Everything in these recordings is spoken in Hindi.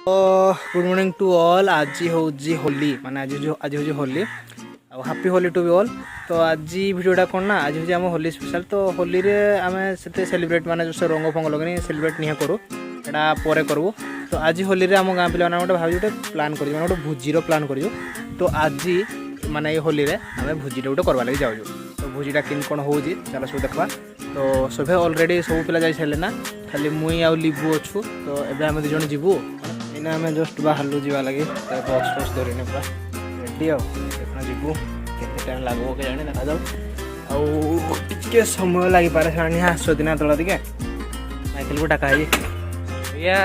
Good morning to all. आज हूँ होली माने आज हूँ होली आ happy Holi to be all. तो आज वीडियोटा कौन ना आज हूँ आम होली स्पेशल। तो होली रे आम से सेलिब्रेट माने जो रंग फंग लगनी सेलिब्रेट नहीं करूँ एटा पर करूँ। तो आज होली रे आम गाँ पिला गोटे भाई गोटे प्लान कर गोटे भोजीर प्लान कर। तो आज माने ये होली रे आम भोजीटा गोटे करवा लगे जाऊँ। तो भोजीटा किन कौन हो चलो सब देखा। तो सभे अलरेडी सब पिला जाई सारे ना खाली मुई आ लिबू अच्छू। तो एबे आम दु जण जीवु एना आम जस्ट बाहर जावा लगे बक्स फक्स धरने पूरा रेडी आना जीवु केते टाइम लगो के जाने देखा जाऊ। आउ समय लगी पारे से आस दिन तला टे माइकेल को डाका भैया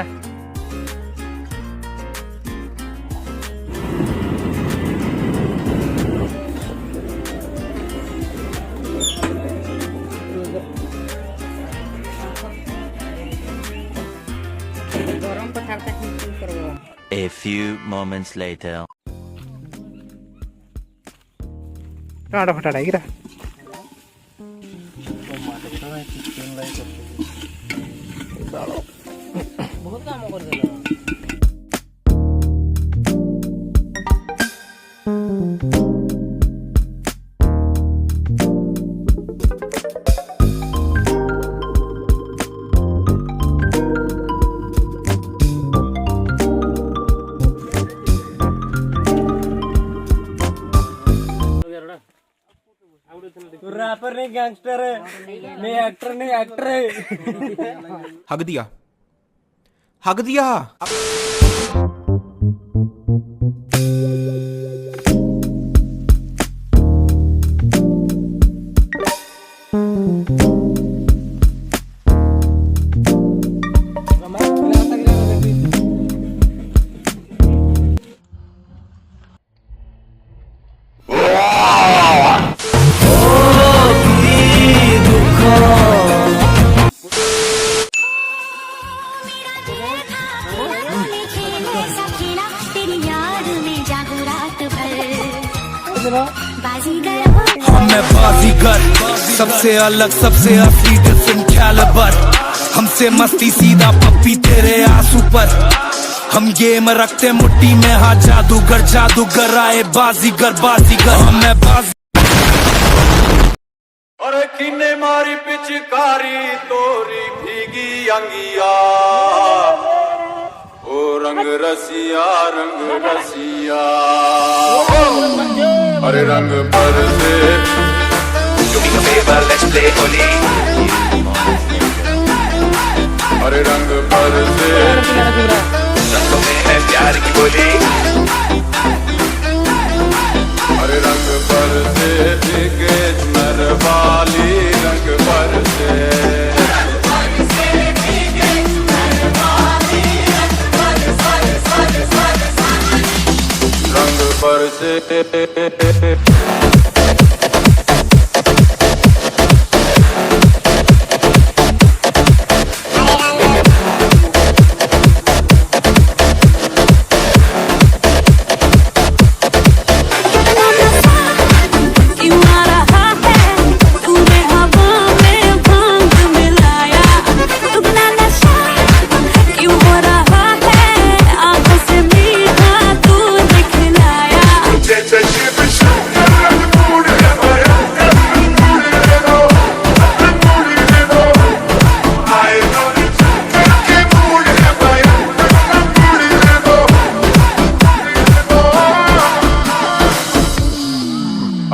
A few moments later. Tata फटाटा गिरा बहुत काम कर देला। रैपर नहीं गैंगस्टर है, मैं एक्टर नहीं एक्टर है। हक दिया मैं बाजीगर सबसे अलग सबसे असली डिफरेंट कैलिबर। हमसे मस्ती सीधा पप्पी तेरे आंसू पर। हम गेम रखते मुट्ठी में हाँ जादूगर आए बाजीगर मैं बाजी। अरे किन्ने मारी पिचकारी तोरी भीगी अंगिया ओ रंग रसिया अरे रंग पर से अरे रंग पर से रंगों में है प्यार की बोली। अरे रंग पर से भीगे झुमर वाली रंग पर से रंग पर से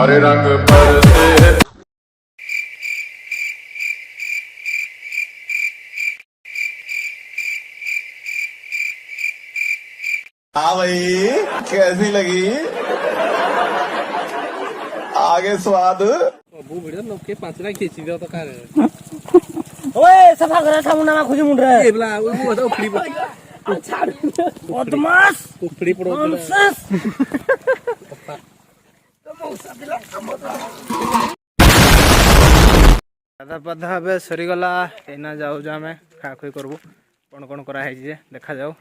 अरे रंग पर से हाँ भाई कैसी लगी आगे स्वाद लोग के 5 लाख खींच दिया तो का रे ओए सफा करा था मुंडा खुजी मुंड रे ए बला वो तो फ्री छाड़ बदमाश फ्री पड़ो दादा पधा हे सरीगला एना जाऊ जा आम खा खुई करबू कौन कौन कराई देखा जाऊ।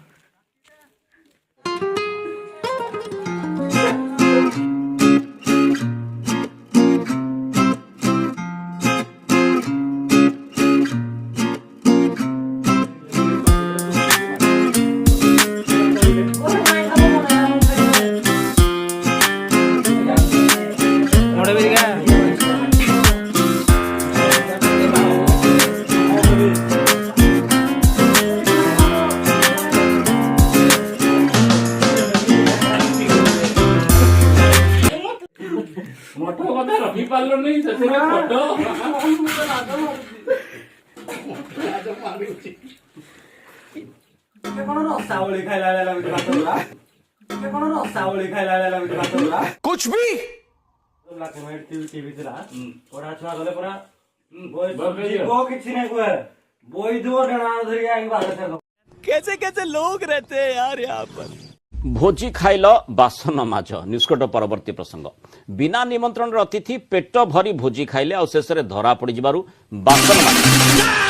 कुछ भी कैसे कैसे लोग रहते हैं यार यहाँ पर। भोजी खाइल बासन माझ निष्कट परवर्ती प्रसंग बिना निमंत्रण अतिथि पेट भरी भोजी खाइले और शेष धरा पड़ बासन माझ